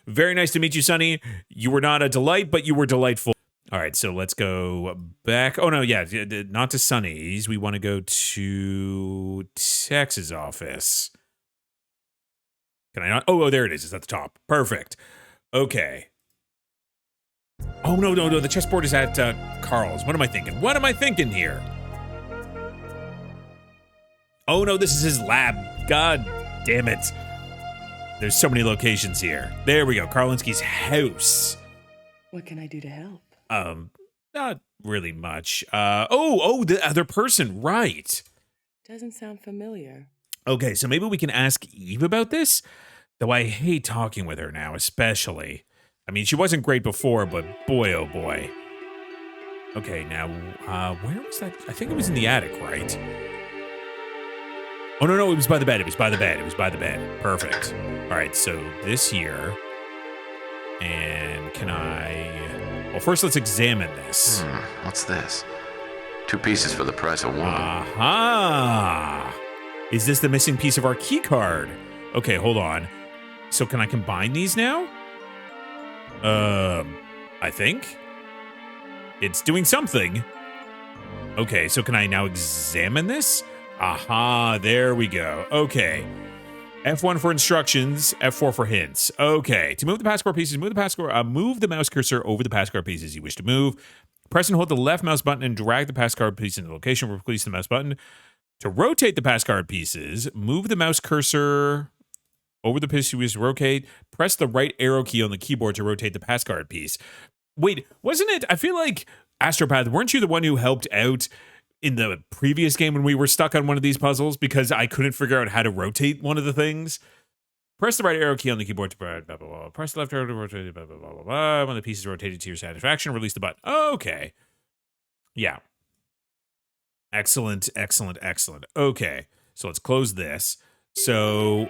Very nice to meet you, Sonny. You were not a delight, but you were delightful. All right, so let's go back. Oh, no, yeah, not to Sonny's. We want to go to Tex's office. Can I not? Oh, there it is. It's at the top. Perfect. Okay. Oh, no. The chessboard is at Carl's. What am I thinking here? Oh, no, this is his lab. God damn it. There's so many locations here. There we go. Karlinski's house. What can I do to help? Not really much. The other person, right. Doesn't sound familiar. Okay, so maybe we can ask Eve about this? Though I hate talking with her now, especially. I mean, she wasn't great before, but boy, oh boy. Okay, now, where was that? I think it was in the attic, right? Oh, no, it was by the bed. It was by the bed. Perfect. All right, so this here. And can I... Well, first let's examine this. What's this? 2 pieces for the price of 1. Aha! Is this the missing piece of our key card? Okay, hold on. So can I combine these now? I think. It's doing something. Okay, so can I now examine this? Aha, there we go. Okay. F1 for instructions, F4 for hints. Okay, to move the pass card pieces, move the mouse cursor over the pass card pieces you wish to move. Press and hold the left mouse button and drag the pass card piece into location. Release the mouse button. To rotate the pass card pieces, move the mouse cursor over the piece you wish to rotate. Press the right arrow key on the keyboard to rotate the pass card piece. Wait, wasn't it? I feel like Astropath, weren't you the one who helped out in the previous game when we were stuck on one of these puzzles because I couldn't figure out how to rotate one of the things? Press the right arrow key on the keyboard to blah, blah, blah. Press the left arrow to rotate, blah, blah, blah, blah, blah. When the piece is rotated to your satisfaction, release the button. Okay. Yeah. Excellent. Okay, so let's close this. So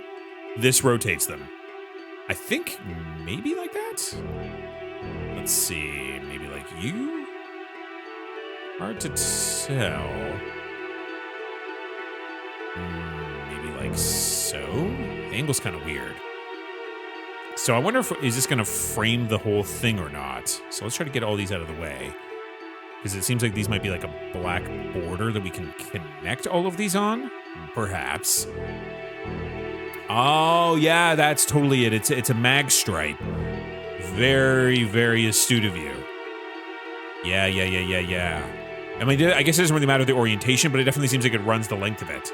this rotates them. I think maybe like that? Let's see. Maybe like you? Hard to tell. Maybe like so? The angle's kind of weird. So I wonder is this going to frame the whole thing or not? So let's try to get all these out of the way. Because it seems like these might be like a black border that we can connect all of these on. Perhaps. Oh, yeah, that's totally it. It's a mag stripe. Very, very astute of you. Yeah. I mean, I guess it doesn't really matter the orientation, but it definitely seems like it runs the length of it.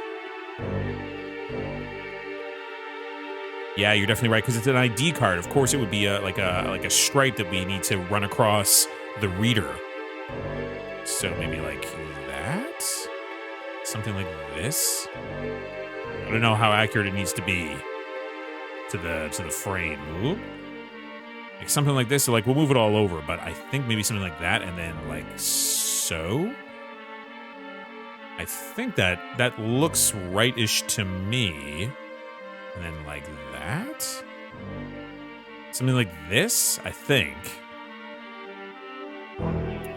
Yeah, you're definitely right, because it's an ID card. Of course, it would be like a stripe that we need to run across the reader. So maybe like that? Something like this? I don't know how accurate it needs to be to the frame. Ooh. Like something like this, so like we'll move it all over, but I think maybe something like that, and then like so. I think that looks right-ish to me. And then like that? Something like this, I think.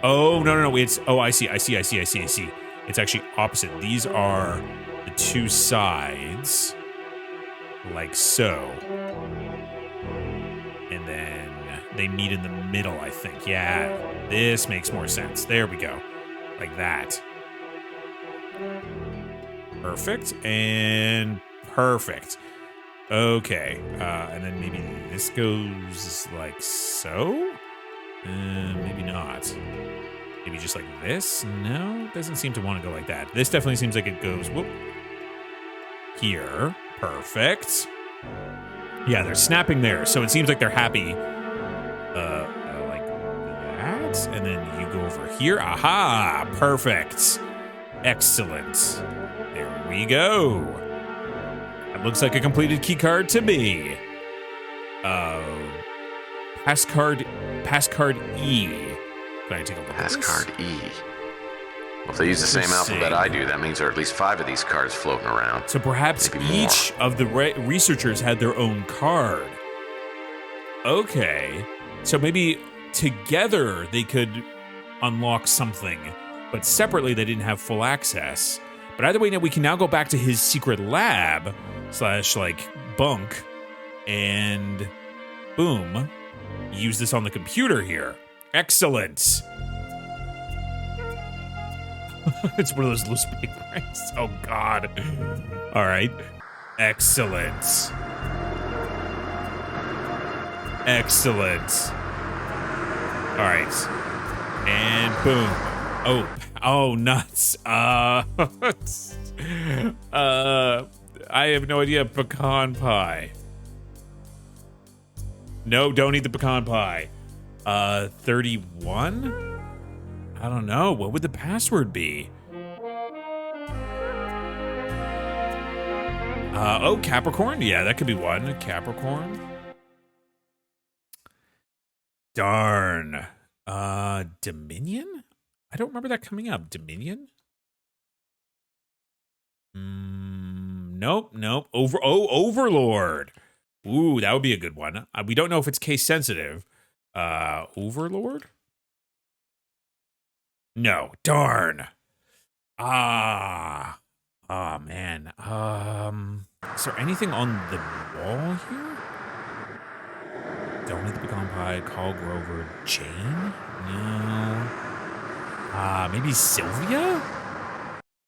Oh, no. It's, I see. It's actually opposite. These are the 2 sides. Like so. And then they meet in the middle, I think. Yeah, this makes more sense. There we go. Like that. Perfect. And perfect. Okay. And then maybe this goes like so? Maybe not. Maybe just like this? No, doesn't seem to want to go like that. This definitely seems like it goes, whoop, here. Perfect. Yeah, they're snapping there, so it seems like they're happy. Like that, and then you go over here. Aha, perfect. Excellent. There we go. That looks like a completed key card to me. Pass card E. Can I take a look at this? Pass card E. Well, if they use the same alphabet I do, that means there are at least 5 of these cards floating around. So perhaps each of the researchers had their own card. Okay. So maybe together they could unlock something, but separately they didn't have full access. But either way, now we can now go back to his secret lab / like bunk and Boom. Use this on the computer here. Excellent. It's one of those loose papers. Oh, God. All right. Excellent. Excellent. All right. And boom. Oh, nuts. I have no idea. Pecan pie. No, don't eat the pecan pie. 31? I don't know. What would the password be? Oh, Capricorn? Yeah, that could be one. Capricorn. Darn. Dominion? I don't remember that coming up. Dominion? Nope. Overlord. Ooh, that would be a good one. We don't know if it's case sensitive. Overlord? No. Darn. Oh, man. Is there anything on the wall here? Don't eat the pecan pie. Call Grover. Jane? No. Maybe Sylvia?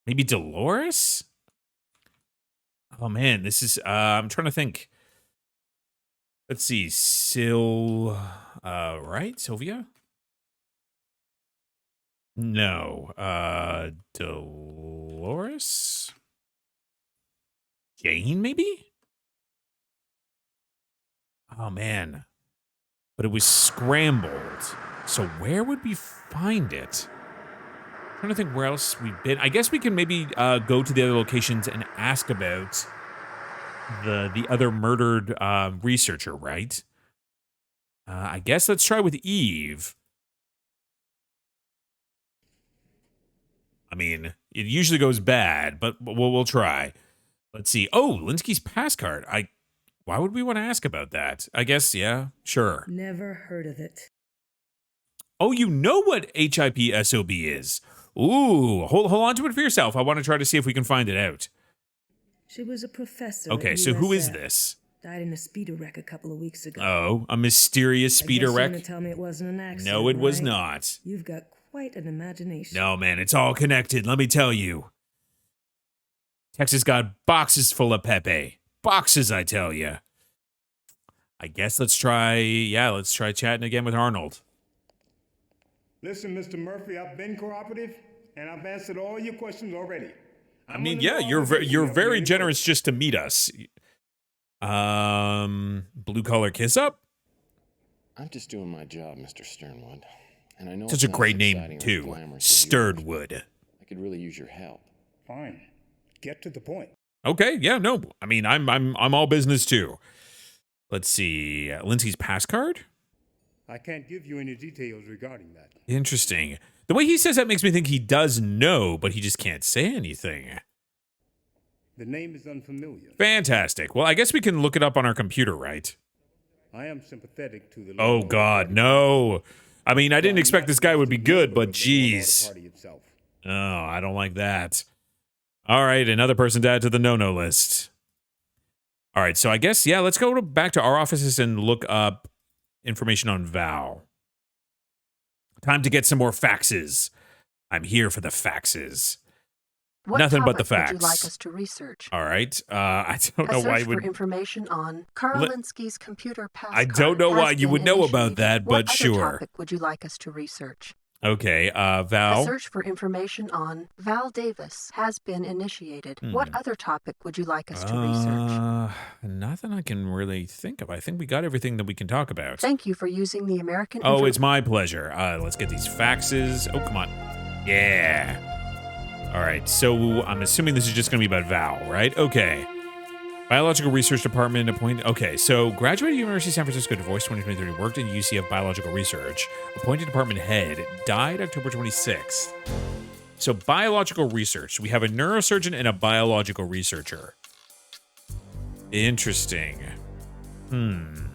Maybe Dolores? Oh, man. This is, I'm trying to think. Let's see. Right? Sylvia? No. Dolores? Jane, maybe? Oh, man. But it was scrambled. So where would we find it? I'm trying to think where else we've been. I guess we can maybe go to the other locations and ask about the other murdered researcher, right? I guess let's try with Eve. I mean, it usually goes bad, but we'll try. Let's see. Oh, Linsky's pass card. Why would we want to ask about that? I guess, yeah, sure. Never heard of it. Oh, you know what HIP-SOB is. Ooh, hold on to it for yourself. I want to try to see if we can find it out. She was a professor. Okay, so who is this? Died in a speeder wreck a couple of weeks ago. Oh, a mysterious speeder wreck? You're gonna tell me it wasn't an accident. No, it was right? not. You've got quite an imagination. No, man, it's all connected, let me tell you. Texas got boxes full of Pepe. Boxes, I tell you. I guess let's try chatting again with Arnold. Listen, Mr. Murphy, I've been cooperative, and I've answered all your questions already. I mean, yeah, you're very generous just to meet us. Blue collar kiss up? I'm just doing my job, Mr. Sternwood. And I know Such a great name, too. Sternwood. I could really use your help. Fine. Get to the point. Okay, yeah, no. I mean, I'm all business too. Let's see. Lindsay's pass card? I can't give you any details regarding that. Interesting. The way he says that makes me think he does know, but he just can't say anything. The name is unfamiliar. Fantastic. Well, I guess we can look it up on our computer, right? I am sympathetic to the... Oh, God, no. I mean, I didn't expect this guy would be good, but geez. Oh, I don't like that. All right, another person to add to the no-no list. All right, so I guess, yeah, let's go back to our offices and look up information on Val. Time to get some more faxes. I'm here for the faxes. What Nothing but the topic facts. would you like us to research? All right. I don't know A why search you would. for information on Karolinsky's computer pass I don't know why you would know about that, what but sure. What other topic would you like us to research? Okay, A Val. search for information on Val Davis has been initiated. What other topic would you like us to research? Nothing I can really think of. I think we got everything that we can talk about. Thank you for using the American. Oh, it's my pleasure. Let's get these faxes. Oh, come on. Yeah. All right, so I'm assuming this is just going to be about Val, right? Okay. Biological Research Department appointed. Okay, so graduated University of San Francisco, divorced 2023, worked in UCF Biological Research, appointed department head, died October 26th. So biological research. We have a neurosurgeon and a biological researcher. Interesting. An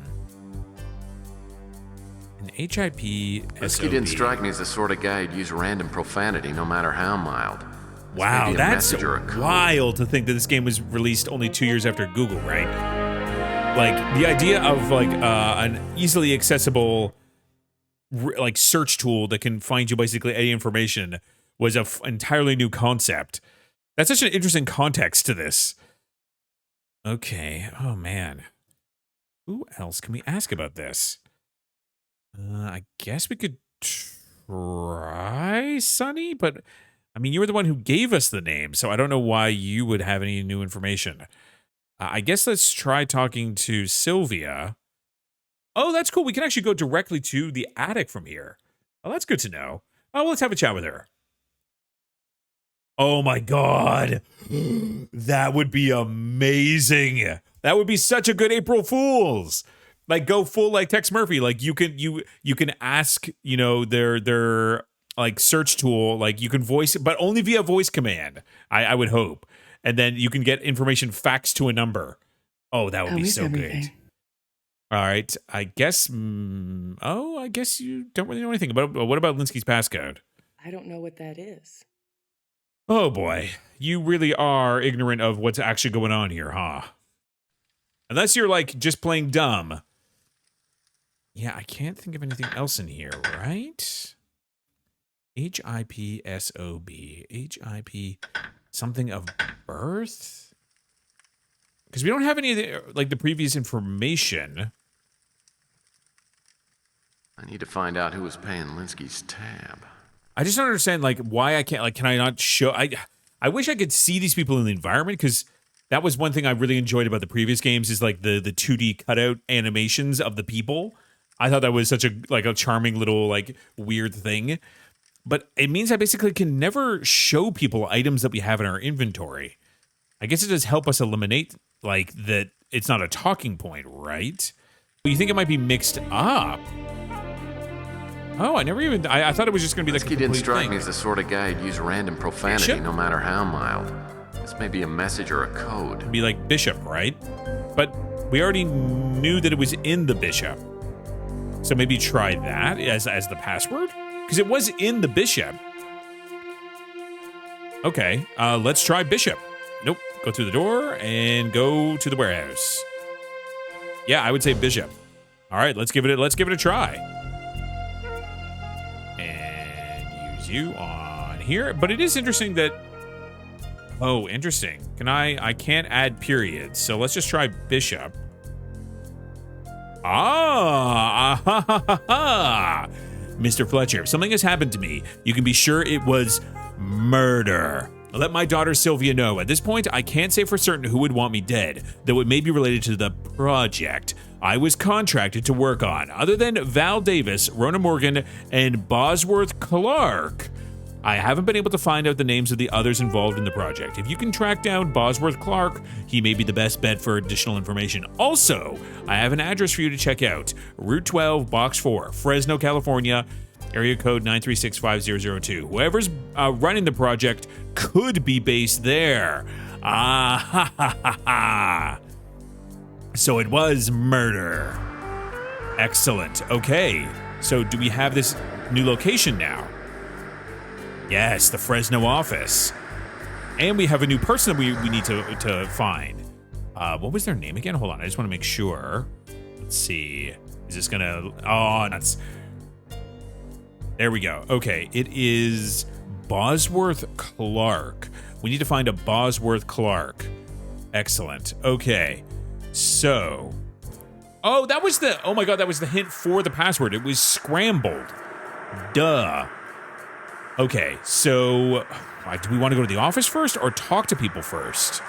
HIP Linsky didn't strike me as the sort of guy who'd use random profanity, no matter how mild. Wow, maybe a that's message or a code. wild to think that this game was released only 2 years after Google, right? Like, the idea of, like, an easily accessible, like, search tool that can find you basically any information was an entirely new concept. That's such an interesting context to this. Okay. Oh, man. Who else can we ask about this? I guess we could try Sunny, but, I mean, you were the one who gave us the name, so I don't know why you would have any new information. I guess let's try talking to Sylvia. Oh, that's cool. We can actually go directly to the attic from here. Oh, that's good to know. Oh, well, let's have a chat with her. Oh my God. That would be amazing. That would be such a good April Fool's. Like, go full like Tex Murphy. Like, you can ask, you know, their like search tool, like you can voice it, but only via voice command. I would hope. And then you can get information faxed to a number. Oh, that would be so good. All right. I guess. I guess you don't really know anything about. What about Linsky's passcode? I don't know what that is. Oh boy, you really are ignorant of what's actually going on here, huh? Unless you're like just playing dumb. Yeah, I can't think of anything else in here, right? HIPSOB. HIP something of birth? Because we don't have any of the, like, the previous information. I need to find out who was paying Linsky's tab. I just don't understand, like, why I can't, like, can I not show, I wish I could see these people in the environment, because that was one thing I really enjoyed about the previous games, is, like, the 2D cutout animations of the people. I thought that was such a charming little, like, weird thing. But it means I basically can never show people items that we have in our inventory. I guess it does help us eliminate, like, that it's not a talking point, right? But you think it might be mixed up? Oh, I thought it was just going to be like a complete didn't strike thing. me as the sort of guy who'd use random profanity, no matter how mild. This may be a message or a code. It'd be like Bishop, right? But we already knew that it was in the Bishop. So maybe try that as the password? Because it was in the Bishop. Okay, let's try Bishop. Nope, go through the door and go to the warehouse. Yeah, I would say Bishop. All right, let's give it a try. And use you on here. But it is interesting that, oh, interesting. I can't add periods, so let's just try Bishop. Mr. Fletcher, if something has happened to me, you can be sure it was murder. Let my daughter Sylvia know. At this point, I can't say for certain who would want me dead, though it may be related to the project I was contracted to work on. Other than Val Davis, Rona Morgan, and Bosworth Clark, I haven't been able to find out the names of the others involved in the project. If you can track down Bosworth Clark, he may be the best bet for additional information. Also, I have an address for you to check out. Route 12, Box 4, Fresno, California, area code 9365002. Whoever's running the project could be based there. So it was murder. Excellent. Okay, so do we have this new location now? Yes, the Fresno office. And we have a new person that we need to find. What was their name again? Hold on, I just want to make sure. Let's see. Is this gonna... Oh, that's... There we go. Okay, it is Bosworth Clark. We need to find a Bosworth Clark. Excellent. Okay, so... Oh, that was the... Oh my god, that was the hint for the password. It was scrambled. Duh. Okay, so do we want to go to the office first or talk to people first?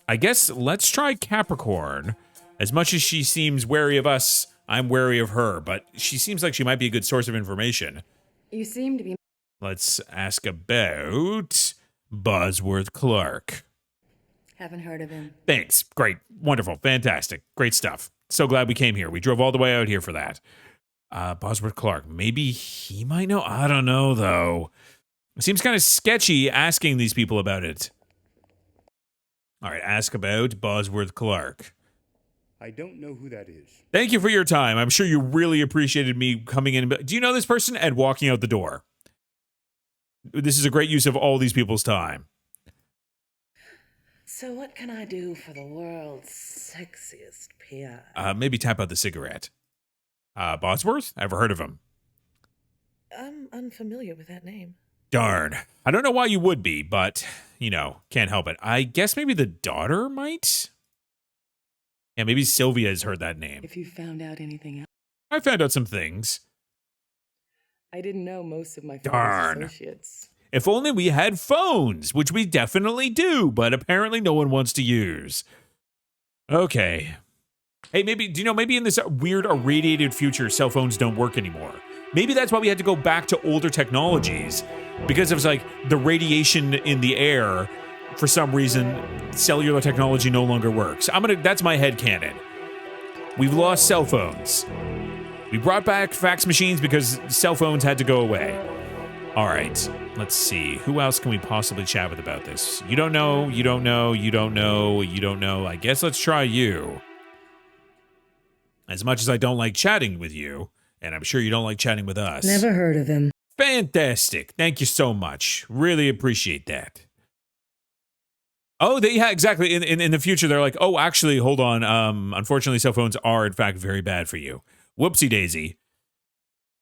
I guess let's try Capricorn. As much as she seems wary of us, I'm wary of her, but she seems like she might be a good source of information. You seem to be... Let's ask about Bosworth Clark. Haven't heard of him. Thanks. Great. Wonderful. Fantastic. Great stuff. So glad we came here. We drove all the way out here for that. Bosworth Clark. Maybe he might know. I don't know, though. It seems kind of sketchy asking these people about it. All right, ask about Bosworth Clark. I don't know who that is. Thank you for your time. I'm sure you really appreciated me coming in. Do you know this person? And walking out the door. This is a great use of all these people's time. So what can I do for the world's sexiest PI? Maybe tap out the cigarette. Bosworth? Ever heard of him? I'm unfamiliar with that name. Darn. I don't know why you would be, but, can't help it. I guess maybe the daughter might? Yeah, maybe Sylvia has heard that name. If you found out anything else. I found out some things. I didn't know most of my Darn. father's associates. If only we had phones, which we definitely do, but apparently no one wants to use. Okay. Hey, maybe in this weird irradiated future, cell phones don't work anymore. Maybe that's why we had to go back to older technologies, because it was like the radiation in the air, for some reason, cellular technology no longer works. That's my headcanon. We've lost cell phones. We brought back fax machines because cell phones had to go away. All right, let's see. Who else can we possibly chat with about this? You don't know, you don't know, you don't know, you don't know. I guess let's try you. As much as I don't like chatting with you, and I'm sure you don't like chatting with us. Never heard of him. Fantastic. Thank you so much. Really appreciate that. Oh, yeah, exactly. In the future, they're like, oh, actually, hold on. Unfortunately, cell phones are, in fact, very bad for you. Whoopsie daisy.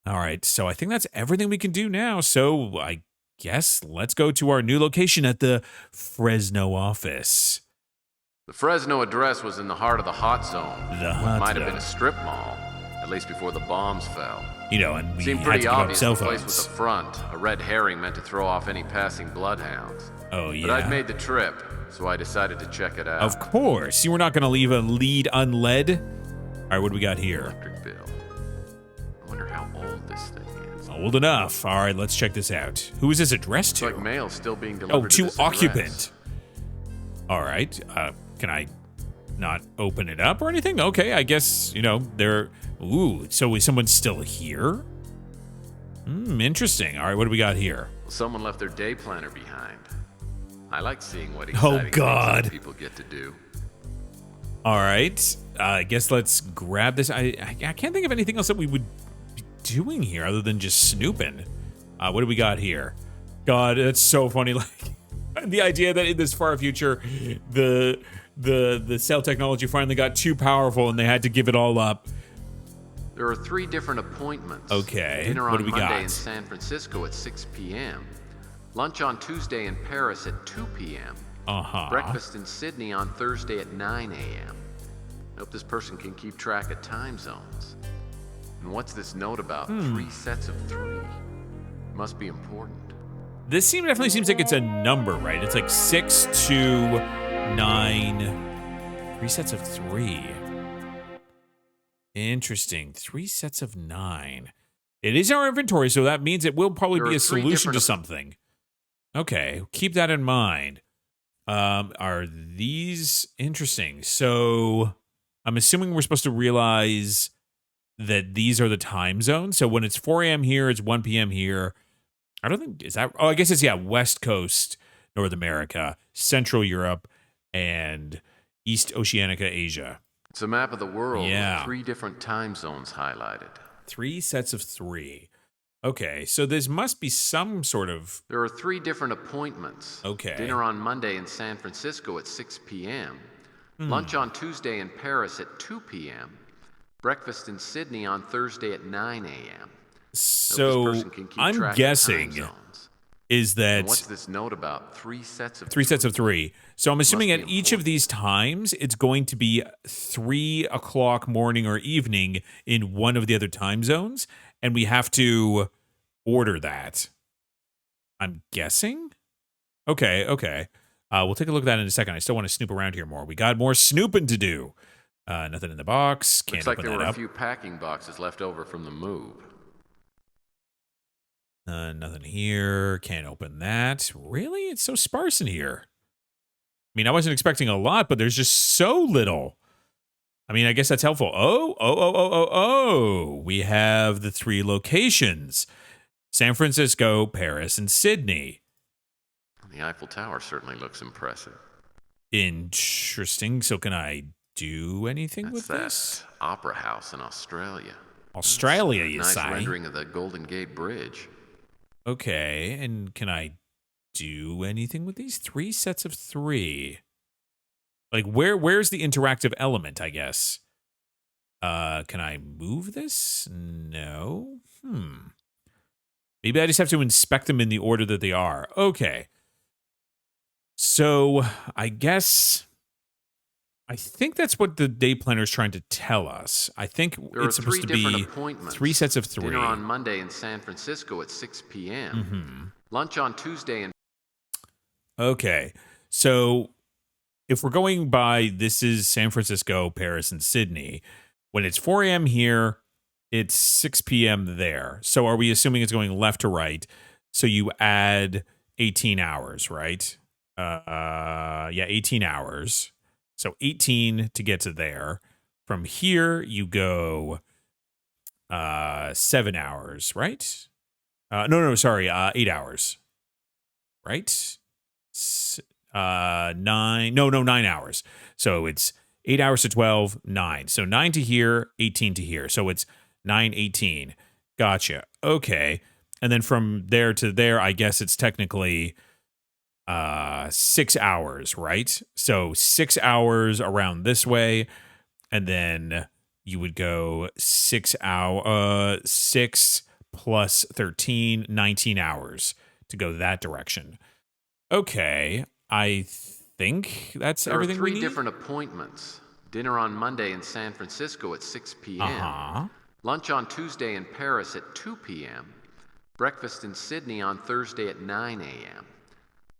All right, so I think that's everything we can do now. So I guess let's go to our new location at the Fresno office. The Fresno address was in the heart of the hot zone. The What hot might have zone. been a strip mall, at least before the bombs fell. And we Seemed had to pretty give up obvious cell the place was phones. a front, a red herring meant to throw off any passing bloodhounds. Oh, yeah. But I'd made the trip, so I decided to check it out. Of course. You were not going to leave a lead unled. All right, what do we got here? Electric bill. I wonder how old this thing is. Old enough. All right, let's check this out. Who is this addressed It's to? like mail still being delivered Oh, to this occupant. address. All right. Can I not open it up or anything? Okay, I guess, they're... Ooh, so is someone still here? Interesting. All right, what do we got here? Someone left their day planner behind. I like seeing what Oh, exciting things God. other people get to do. All right. I guess let's grab this. I can't think of anything else that we would be doing here other than just snooping. What do we got here? God, that's so funny. Like the idea that in this far future, the cell technology finally got too powerful and they had to give it all up. There are 3 different appointments. Okay, Dinner what on do we Monday got? in San Francisco at 6 p.m. Lunch on Tuesday in Paris at 2 p.m. Uh-huh. Breakfast in Sydney on Thursday at 9 a.m. I hope this person can keep track of time zones. And what's this note about 3 sets of 3? Must be important. This definitely seems like it's a number, right? It's like 6 to 9. 3 sets of 3. Interesting. 3 sets of 9. It is our inventory, so that means it will probably There be are a 3 solution to different- something. Okay, keep that in mind. Are these interesting? So I'm assuming we're supposed to realize that these are the time zones. So when it's 4 a.m. here, it's 1 p.m. here. I don't think, is that, oh, I guess it's, West Coast, North America, Central Europe, and East Oceanica, Asia. It's a map of the world Yeah. with 3 different time zones highlighted. 3 sets of 3. Okay, so this must be some sort of... There are 3 different appointments. Okay. Dinner on Monday in San Francisco at 6 p.m. Lunch on Tuesday in Paris at 2 p.m. Breakfast in Sydney on Thursday at 9 a.m. So I'm guessing is that... And what's this note about 3 sets of 3 sets of 3. So I'm assuming Must at be each of these times, it's going to be 3 o'clock morning or evening in one of the other time zones, and we have to order that. I'm guessing? Okay. We'll take a look at that in a second. I still want to snoop around here more. We got more snooping to do. Nothing in the box. Can't Looks like open there that were a up. few packing boxes left over from the move. Nothing here. Can't open that. Really? It's so sparse in here. I mean, I wasn't expecting a lot, but there's just so little. I mean, I guess that's helpful. Oh. We have the 3 locations. San Francisco, Paris, and Sydney. The Eiffel Tower certainly looks impressive. Interesting. So can I do anything That's with that this? opera house in Australia. Australia, That's a you nice say? rendering of the Golden Gate Bridge. Okay, and can I do anything with these 3 sets of 3? Like, where's the interactive element, I guess? Can I move this? No. Maybe I just have to inspect them in the order that they are. Okay. So, I think that's what the day planner is trying to tell us. I think it's supposed to be 3 sets of 3. Dinner on Monday in San Francisco at 6 p.m. Lunch on Tuesday in... Okay. So, if we're going by, this is San Francisco, Paris, and Sydney. When it's 4 a.m. here, it's 6 p.m. there. So are we assuming it's going left to right? So you add 18 hours, right? 18 hours. So 18 to get to there. From here, you go 7 hours, right? 8 hours. Right? 9 hours. So it's 8 hours to 12, 9. So 9 to here, 18 to here. So it's 9:18. Gotcha. Okay. And then from there to there, I guess it's technically 6 hours, right? So 6 hours around this way, and then you would go 6 plus 13, 19 hours to go that direction. Okay, I think that's everything we need. There are 3 different appointments. Dinner on Monday in San Francisco at 6 p.m. Lunch on Tuesday in Paris at 2 p.m. Breakfast in Sydney on Thursday at 9 a.m.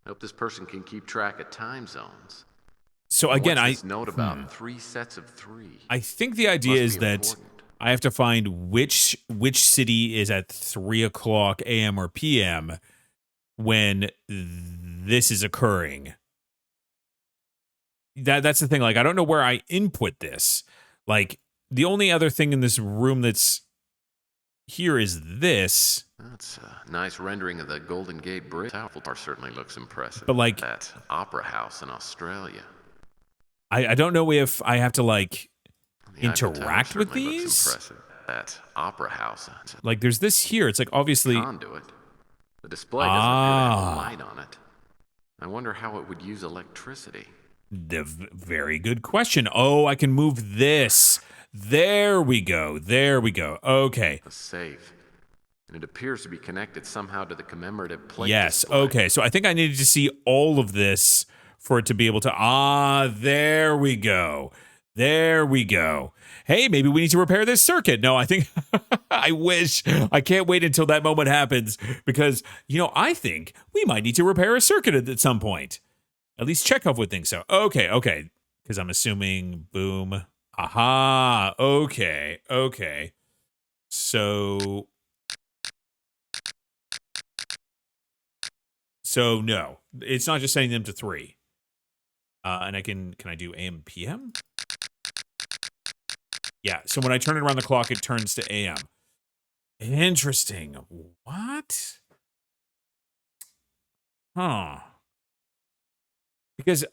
I hope this person can keep track of time zones. So again, What's this note about 3 sets of 3? I think the idea is that important. I have to find which city is at 3 o'clock a.m. or p.m. when this is occurring. That's the thing. Like, I don't know where I input this. Like, the only other thing in this room that's here is this. That's a nice rendering of the Golden Gate Bridge. That certainly looks impressive. But like that opera house in Australia. I don't know if I have to like interact with these. Impressive. That opera house. Like, there's this here. It's like obviously conduit. The display doesn't appear to have a light on it. I wonder how it would use electricity. Very good question. Oh, I can move this. There we go. Okay. A safe. And it appears to be connected somehow to the commemorative plate. Yes. display. Okay. So I think I needed to see all of this for it to be able to. There we go. Hey, maybe we need to repair this circuit. No, I think I wish. I can't wait until that moment happens because, I think we might need to repair a circuit at some point. At least Chekhov would think so. Okay. Because I'm assuming, boom. Aha. Okay. So no, it's not just setting them to 3. And can I do AM, PM? Yeah. So when I turn it around the clock, it turns to AM. Interesting. What? Huh. Because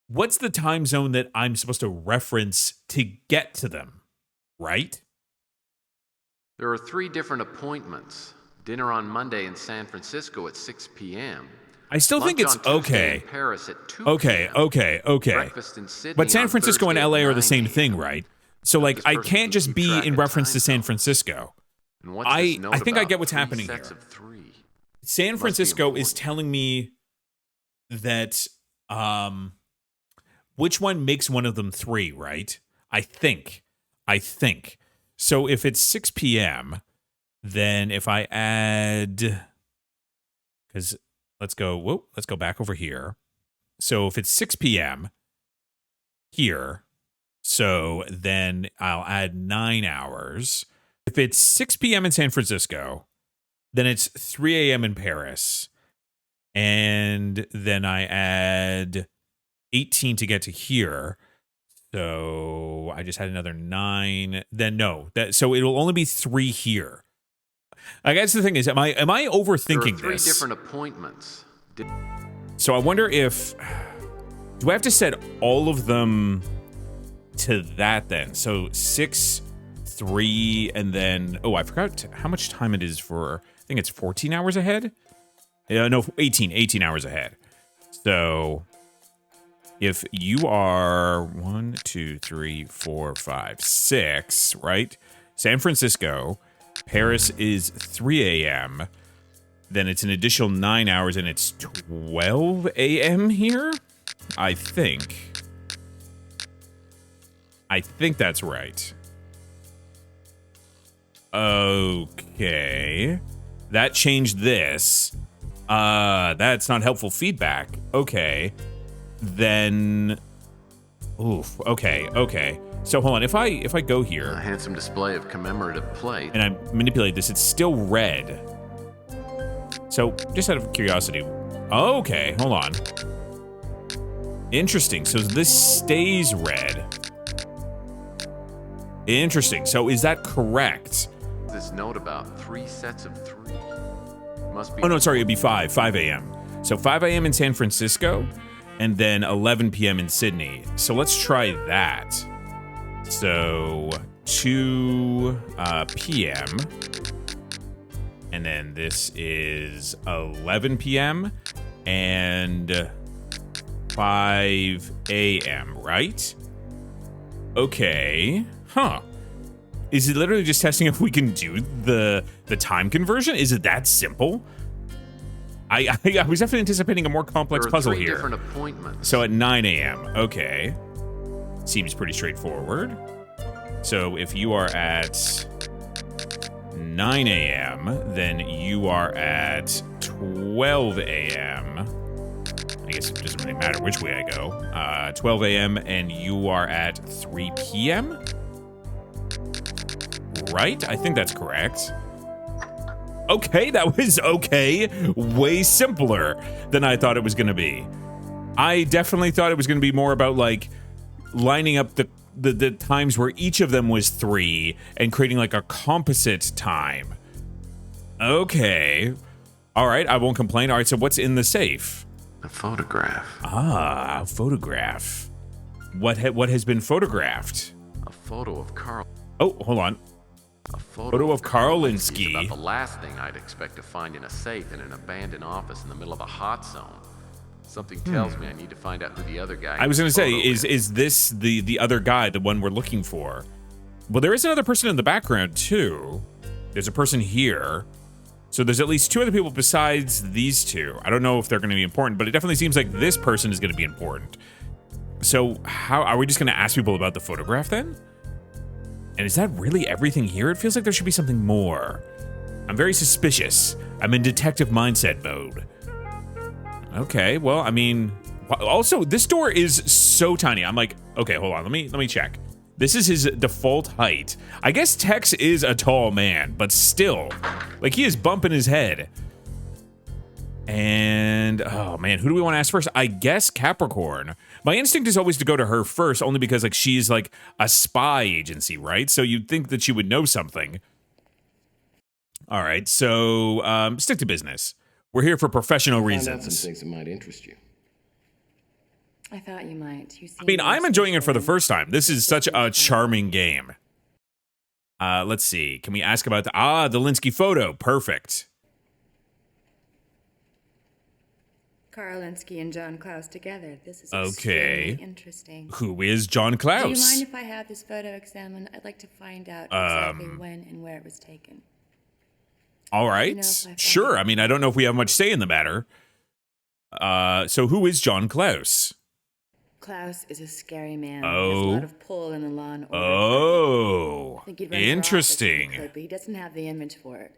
what's the time zone that I'm supposed to reference to get to them, right? There are 3 different appointments. Dinner on Monday in San Francisco at 6 p.m. I still think it's okay. In Paris at 2 okay. Breakfast in Sydney but San on Francisco and Thursday LA at are the same 9 thing, a.m. right? So like I can't just be in reference to San Francisco. I think I get what's happening here. San Francisco is telling me that which one makes one of them 3, right? I think. So if it's 6 p.m., then if I add, because let's go back over here. So if it's 6 p.m. here, so then I'll add 9 hours. If it's 6 p.m. in San Francisco, then it's 3 a.m. in Paris. And then I add 18 to get to here. So I just had another 9. Then so it'll only be 3 here. I guess the thing is, am I overthinking there are 3 this? different appointments. So I wonder if do I have to set all of them to that then? So 6, 3, and then I forgot how much time it is for. I think it's 14 hours ahead. No, 18 hours ahead. So if you are 1, 2, 3, 4, 5, 6, right? San Francisco, Paris is 3 a.m., then it's an additional 9 hours, and it's 12 a.m. here? I think that's right. Okay. That changed this. That's not helpful feedback. Okay. Then... Oof. Okay. So hold on. If I go here... A handsome display of commemorative plate. And I manipulate this, it's still red. So, just out of curiosity. Okay, hold on. Interesting. So this stays red. Interesting. So is that correct? This note about 3 sets of 3. Must be... Oh, no, sorry. It'd be 5 a.m. So 5 a.m. in San Francisco, and then 11 p.m. in Sydney. So let's try that. So 2 p.m. And then this is 11 p.m. and 5 a.m., right? Okay. Huh. Is it literally just testing if we can do the time conversion? Is it that simple? I was definitely anticipating a more complex puzzle here. Different appointments. So at 9 a.m. Okay. Seems pretty straightforward. So if you are at 9 a.m., then you are at 12 a.m. I guess it doesn't really matter which way I go. 12 a.m. and you are at 3 p.m.? Right? I think that's correct. Okay, that was okay. Way simpler than I thought it was going to be. I definitely thought it was going to be more about, like, lining up the times where each of them was 3 and creating, like, a composite time. Okay. All right, I won't complain. All right, so what's in the safe? A photograph. Ah, a photograph. What has been photographed? A photo of Carl. Oh, hold on. A Photo of Carl Linsky. Is about the last thing I'd expect to find in a safe in an abandoned office in the middle of a hot zone. Something tells me I need to find out who the other guy. I was going to say, is this the other guy, the one we're looking for? Well, there is another person in the background too. There's a person here. So there's at least 2 other people besides these 2. I don't know if they're going to be important, but it definitely seems like this person is going to be important. So how are we just going to ask people about the photograph then? And is that really everything here? It feels like there should be something more. I'm very suspicious. I'm in detective mindset mode. Okay, well, I mean, also this door is so tiny. I'm like, okay, hold on. Let me check. This is his default height. I guess Tex is a tall man, but still, like, he is bumping his head. And, oh man, who do we want to ask first? I guess Capricorn. My instinct is always to go to her first, only because, like, she's like a spy agency, right? So you'd think that she would know something. All right, so stick to business. We're here for professional reasons. Find out some things that might interest you. I thought you might. I mean, I'm enjoying it for the first time. This is such a charming game. Let's see. Can we ask about the Linsky photo? Perfect. Carl Linsky and John Klaus together. This is okay. Extremely interesting. Who is John Klaus? Do you mind if I have this photo examined? I'd like to find out exactly when and where it was taken. All right. Sure. I mean, I don't know if we have much say in the matter. So who is John Klaus? Klaus is a scary man. Oh. He has a lot of pull in the law and order. Oh. I think he'd run Interesting. for office if he could, but he doesn't have the image for it.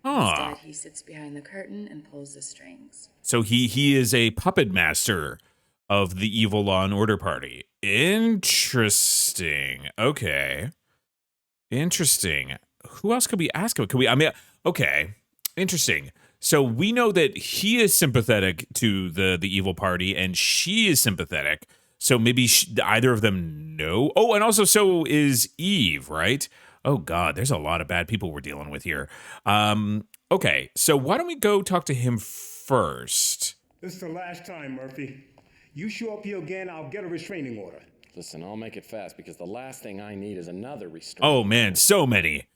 Huh. Instead, he sits behind the curtain and pulls the strings. So he is a puppet master of the evil Law and Order party. Interesting. Okay. Interesting. Who else could we ask about? Okay. Interesting. So we know that he is sympathetic to the evil party, and she is sympathetic. So maybe either of them know. Oh, and also so is Eve, right? Oh, God, there's a lot of bad people we're dealing with here. Okay, so why don't we go talk to him first? This is the last time, Murphy. You show up here again, I'll get a restraining order. Listen, I'll make it fast because the last thing I need is another restraint. Oh, man, so many.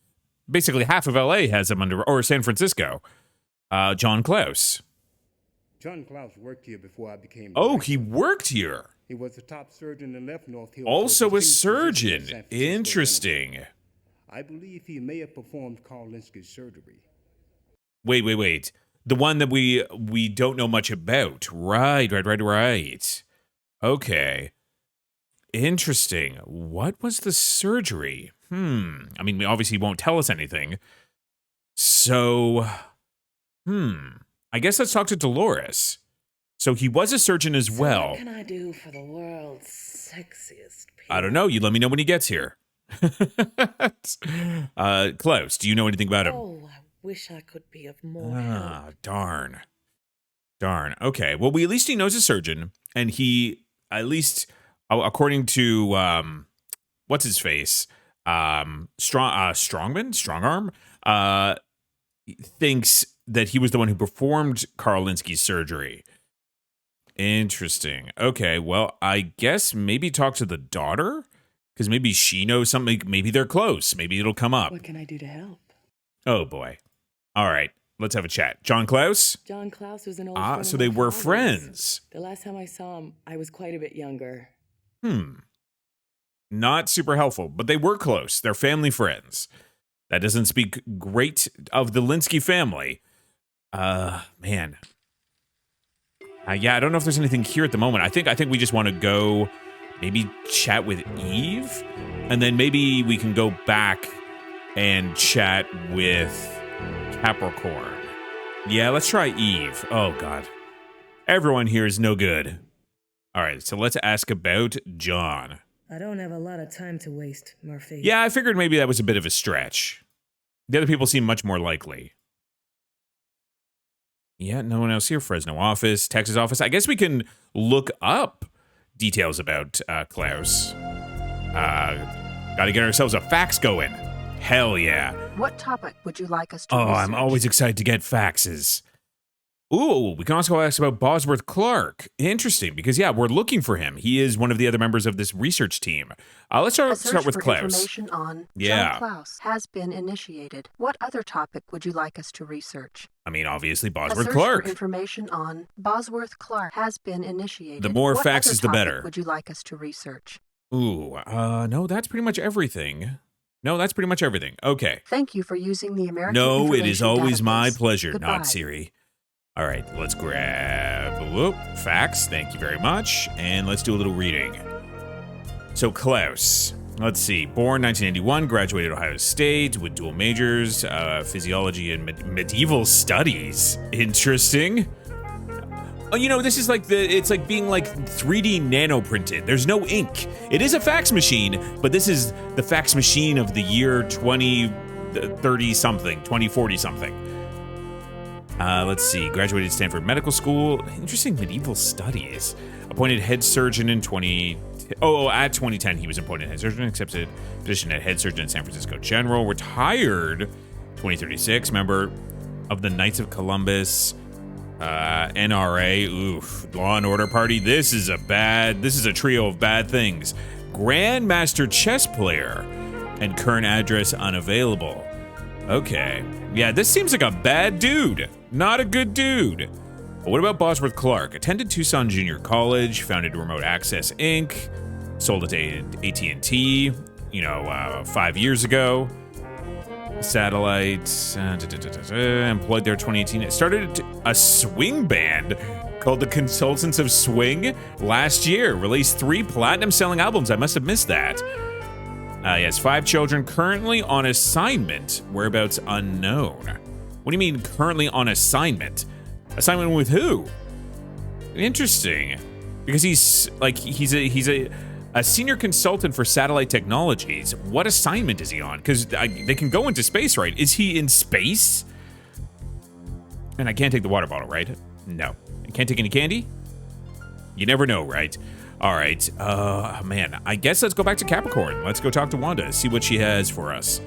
Basically, half of LA has him under, or San Francisco. John Klaus. John Klaus worked here before I became... Oh, he worked here. He was the top surgeon in left North Hill. Also a surgeon. Interesting. I believe he may have performed Karlinski's surgery. Wait. The one that we don't know much about. Right. Okay. Interesting. What was the surgery? I mean, obviously he won't tell us anything. So, I guess let's talk to Dolores. So he was a surgeon as well. What can I do for the world's sexiest people? I don't know. You let me know when he gets here. Klaus, do you know anything about him? Oh, I wish I could be of more help. Darn. Okay. Well, at least he knows a surgeon, and he, at least, according to, what's his face? Strongarm, thinks that he was the one who performed Karlinski's surgery. Interesting. Okay, well, I guess maybe talk to the daughter, because maybe she knows something. Maybe they're close. Maybe it'll come up. What can I do to help? Oh boy. All right, let's have a chat. John Klaus? John Klaus was an old friend So of they my were father's. friends. The last time I saw him, I was quite a bit younger. Not super helpful, but they were close. They're family friends. That doesn't speak great of the Linsky family. Man. Yeah, I don't know if there's anything here at the moment. I think we just want to go maybe chat with Eve, and then maybe we can go back and chat with Capricorn. Yeah, let's try Eve. Oh, God. Everyone here is no good. All right, so let's ask about John. I don't have a lot of time to waste, Murphy. Yeah, I figured maybe that was a bit of a stretch. The other people seem much more likely. Yeah, no one else here. Fresno office, Texas office. I guess we can look up details about Klaus. Got to get ourselves a fax going. Hell yeah. What topic would you like us to Oh, research? I'm always excited to get faxes. Ooh, we can also ask about Bosworth Clark. Interesting, because yeah, we're looking for him. He is one of the other members of this research team. Let's start with for Klaus. Information on Yeah. John Klaus has been initiated. What other topic would you like us to research? I mean, obviously, A Bosworth search Clark. for information on Bosworth Clark has been initiated. The more what faxes, the other topic better. Would you like us to research? Ooh, no, that's pretty much everything. Okay. Thank you for using the American No, it Information is always my Database. pleasure, Goodbye. not Siri. All right, let's grab fax. Thank you very much. And let's do a little reading. So Klaus, let's see. Born 1981, graduated Ohio State with dual majors, physiology and medieval studies. Interesting. Oh, you know, this is like it's like being like 3D nano printed. There's no ink. It is a fax machine, but this is the fax machine of the year 2030 something, 2040 something. Let's see. Graduated Stanford Medical School. Interesting medieval studies. Appointed head surgeon in 2010 he was appointed head surgeon. Accepted position at head surgeon at San Francisco General. Retired 2036. Member of the Knights of Columbus. NRA. Oof. Law and Order Party. This is a trio of bad things. Grandmaster chess player. And current address unavailable. Okay. Yeah, this seems like a bad dude. Not a good dude. But what about Bosworth Clark? Attended Tucson Junior College, founded Remote Access Inc., sold it to AT&T, 5 years ago. Satellites, employed there 2018. It started a swing band called the Consultants of Swing last year. Released 3 platinum-selling albums. I must have missed that. He has 5 children, currently on assignment. Whereabouts unknown. What do you mean currently on assignment? Assignment with who? Interesting. Because he's a senior consultant for satellite technologies. What assignment is he on? Because they can go into space, right? Is he in space? And I can't take the water bottle, right? No. I can't take any candy? You never know, right? All right, man, I guess let's go back to Capricorn. Let's go talk to Wanda, see what she has for us.